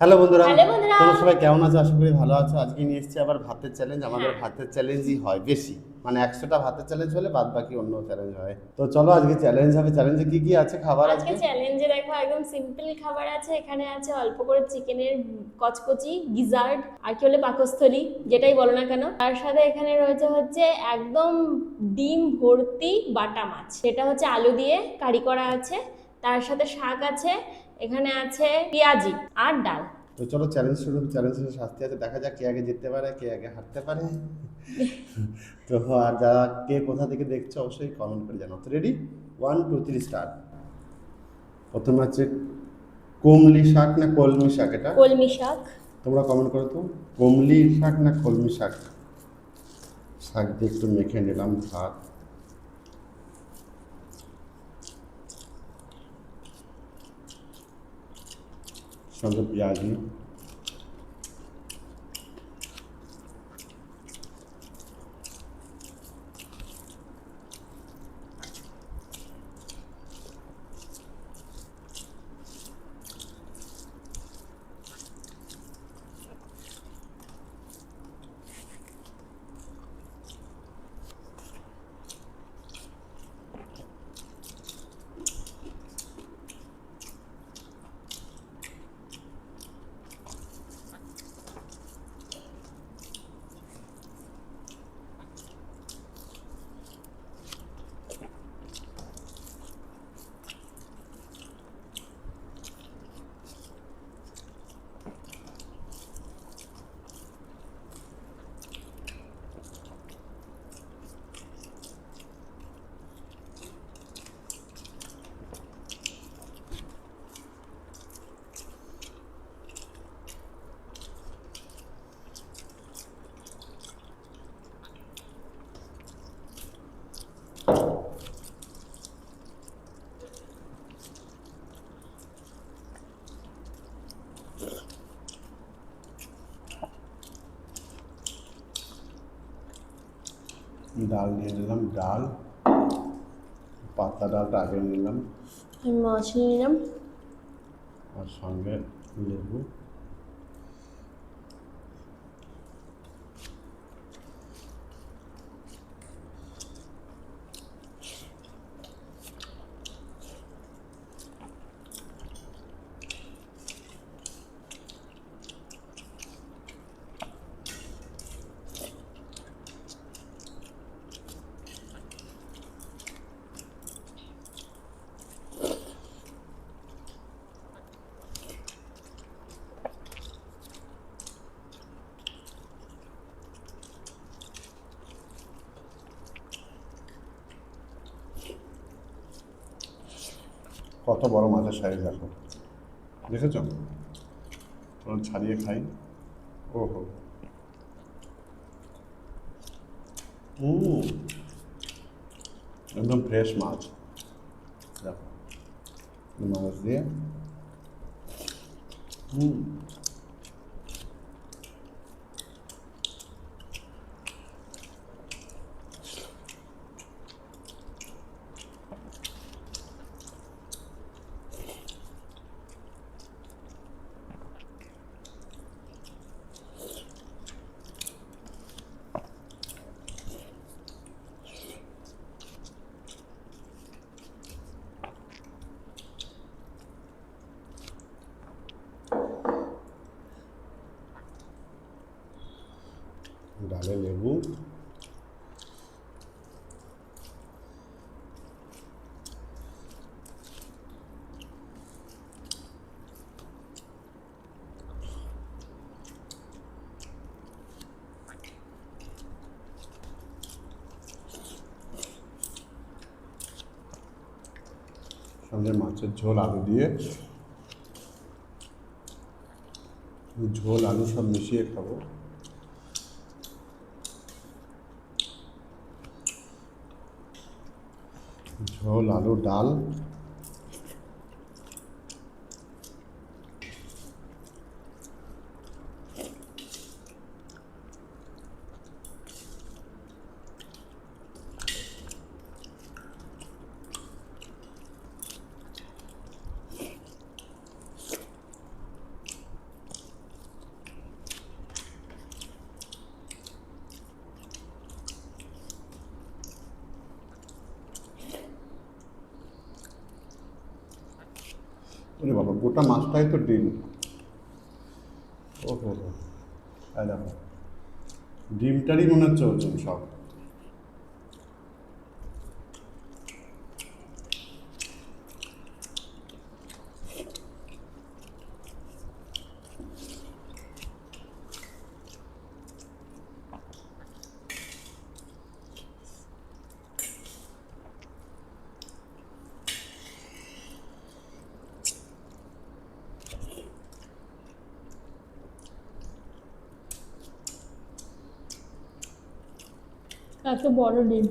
Hello বন্ধুরা, hello বন্ধুরা। তোমরা সবাই কেমন আছো? আশা করি ভালো আছো। আজকে নিয়ে এসেছি আবার ভাতের চ্যালেঞ্জ। আমাদের হ্যাঁ, ভাতের চ্যালেঞ্জই হয় বেশি, মানে 100টা ভাতের চ্যালেঞ্জ হলে বাদ বাকি অন্য চ্যালেঞ্জ হয়। তো চলো আজকে চ্যালেঞ্জ হবে। চ্যালেঞ্জে কি কি আছে খাবার আজকে আজকে? চ্যালেঞ্জে দেখো একদম সিম্পল খাবার আছে। এখানে আছে অল্প করে চিকেনের কচকচি গিজার্ড, আর কি হলে পাকস্থলী, যেটাই বলো না কেন। তার সাথে এখানে রয়েছে হচ্ছে একদম ডিম ভর্তি বাটা মাছ, সেটা হচ্ছে আলু দিয়ে কারি করা আছে। তার সাথে শাক আছে, এখানে আছে পেঁয়াজি আর ডাল। তো চলো চ্যালেঞ্জ শুরু। চ্যালেঞ্জের শাস্তি আছে, দেখা যাক কে আগে জিততে পারে, কে আগে হারতে পারে। তো আর যারা কে কোথা থেকে দেখছো অবশ্যই কমেন্ট করে জানাও। তো রেডি, 1 2 3 স্টার্ট। প্রথমে হচ্ছে কুমলি শাক না কলমি শাক এটা? কলমি শাক। তোমরা কমেন্ট করো তো, কুমলি শাক না কলমি শাক। শাক দিয়ে একটু মেখে নিলাম ভাত, সঙ্গে পেঁয়াজি। ডাল নিয়ে নিলাম, ডাল পাতলা ডালটা আগে নিলাম, আমি মাছ নিয়ে নিলাম। আর সঙ্গে লেবু। কত বড় মাছের সাইজ দেখো, দেখেছো? চলো ছাড়িয়ে খাই। ওহো, হুম, একদম ফ্রেশ মাছ। দেখো মাছ দিয়ে, হুম। ডালে লেবু, সঙ্গে মাছের ঝোল আলু দিয়ে, ঝোল আলু সব মিশিয়ে খাবো। ঝোল আলু ডাল, গোটা মাছটাই তো ডিম। ও হো হো, এই দেখো ডিমটারই মনে হচ্ছে ওজন সব। এত বড় ডিম।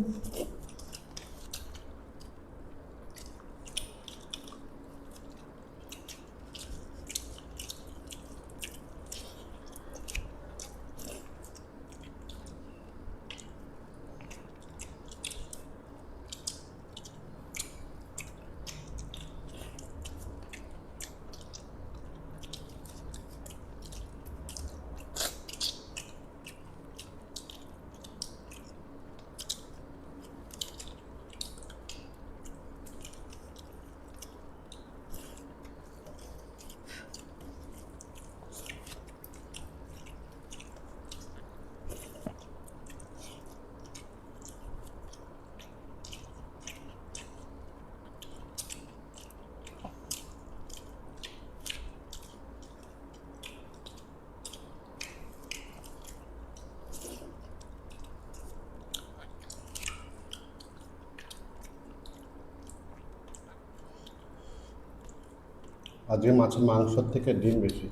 আজকে মাছের মাংসর থেকে ডিম বেশি।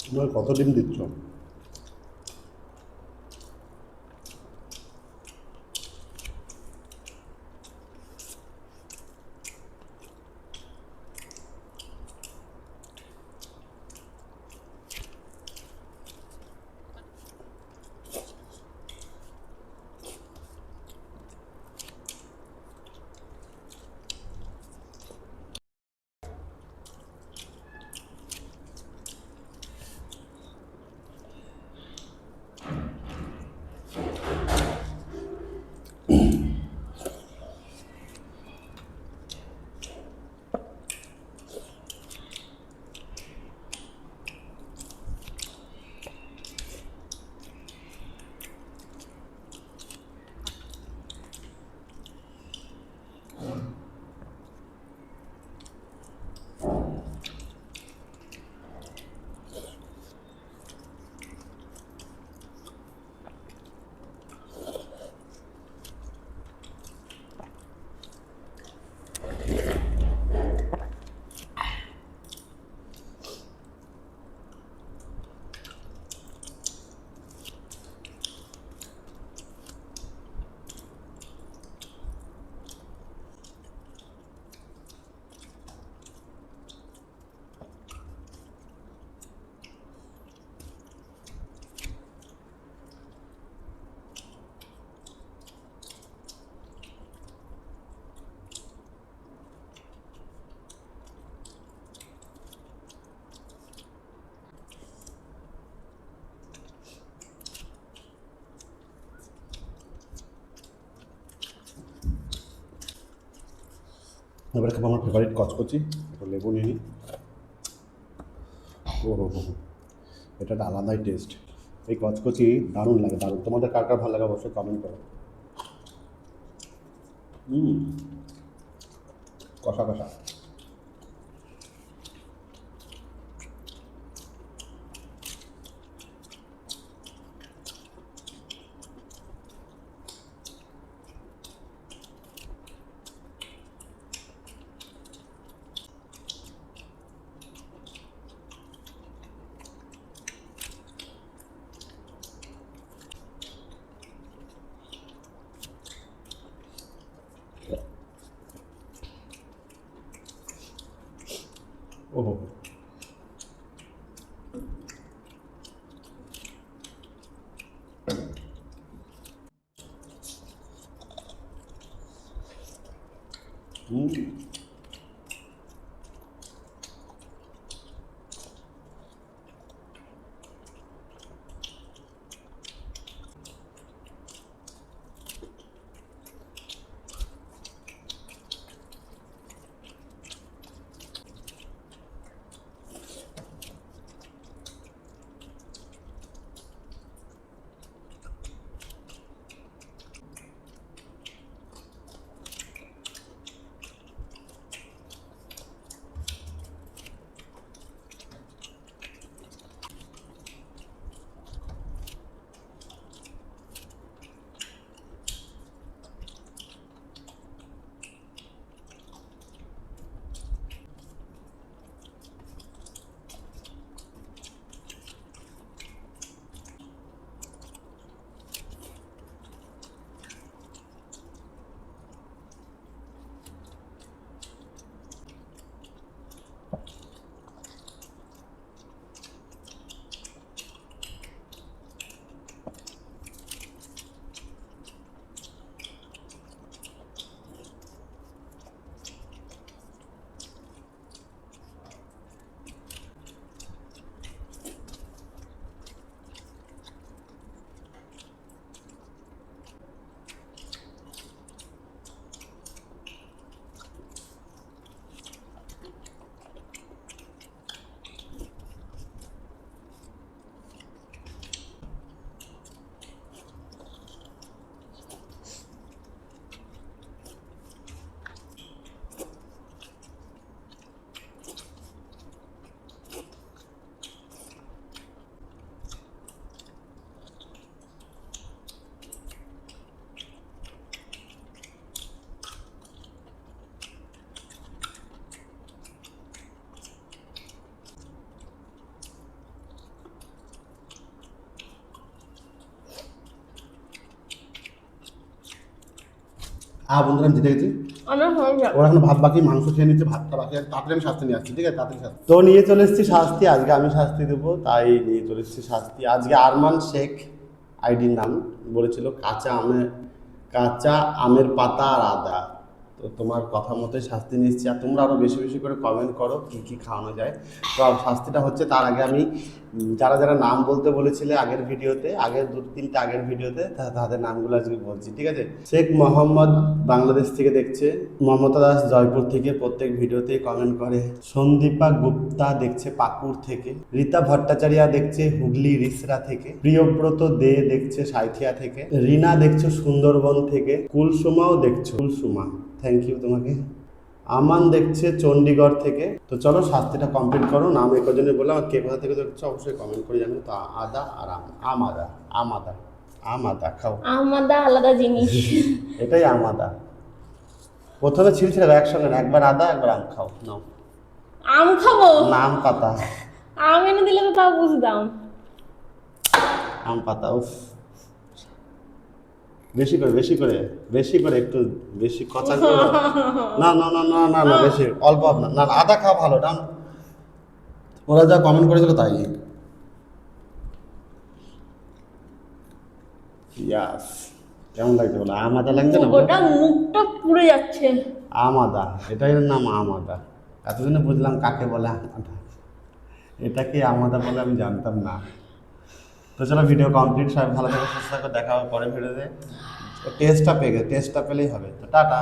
তোমার কত ডিম দিচ্ছ? এবারে খাবো আমার ফেভারিট কচকচি, একটু লেবু নিয়ে নিই। ও হো হো, এটা একটা আলাদাই টেস্ট। এই কচকচি দারুণ লাগে, দারুণ। তোমাদের কার কার ভালো লাগে অবশ্যই কমেন্ট করো। কষা কষা। ও হো, হুম। বন্ধুরা আমি জিতে গেছি। আমার হয়ে যাবে। ওরা এখন ভাত বাকি, মাংস খেয়ে নিচ্ছে, ভাতটা বাকি আছে। তাড়াতাড়ি আমি শাস্তি নিয়ে আসছি, ঠিক আছে? তাড়াতাড়ি শাস্তি তো নিয়ে চলে এসেছি শাস্তি। আজকে আমি শাস্তি দেবো, তাই নিয়ে চলে এসেছি শাস্তি। আজকে আরমান শেখ আইডির নাম বলেছিল কাঁচা আমের পাতা আর আদা। তো তোমার কথা মতোই শাস্তি নিচ্ছি। আর তোমরা আরও বেশি বেশি করে কমেন্ট করো কী কী খাওয়ানো যায়। তো শাস্তিটা হচ্ছে, তার আগে আমি যারা যারা নাম বলতে বলেছিলে আগের ভিডিওতে, আগের 2-3টা আগের ভিডিওতে, তাদের নামগুলো আজকে বলছি, ঠিক আছে? শেখ মোহাম্মদ বাংলাদেশ থেকে দেখছে, মমতা দাস জয়পুর থেকে প্রত্যেক ভিডিওতেই কমেন্ট করে, সন্দীপা গুপ্তা দেখছে পাকুড় থেকে, রীতা ভট্টাচার্য দেখছে হুগলি রিসরা থেকে, প্রিয়ব্রত দে দেখছে সাঁইথিয়া থেকে, রিনা দেখছো সুন্দরবন থেকে, কুলসুমাও দেখছো, কুলসুমা থ্যাংক ইউ তোমাকে, আমান দেখছে চণ্ডীগড় থেকে। তো চলো শাস্তিটা কমপ্লিট করো। নাম এই কজনে বললাম, আর কে কোথা থেকে দেখছো অবশ্যই কমেন্ট করে জানো। তো আদা আর আমাদা খাও। আমাদা আলাদা জিনিস। এটাই আমাদা। প্রথমে ছিলছিল একসঙ্গে না, একবার আদা একবার আম খাও। নাও আম খাবো? আম পাতা। আম এনে দিলে তো তাও বুঝতাম। আম পাতা। উফ, বেশি করে একটু বেশি কচা করে। না না না না না না, বেশি অল্প না না, আদা খাওয়া ভালো না। ওরা যা কমেন্ট করেছিল তাই। ইয়াস, কেমন লাগছে বলো? আমাদা লাগছে না? ওটা মুখটা পুড়ে যাচ্ছে। আমাদা, এটাই এর নাম আমাদা। এতদিনে বুঝলাম কাকে বলে আমাদা। এটাকে আমাদা বলে আমি জানতাম না। তো চলো ভিডিও কমপ্লিট, সবাই ভালো থাকো, সুস্থ থাকো, দেখা হবে পরের ভিডিওতে। টেস্টটা পেলেই হবে। তো টাটা।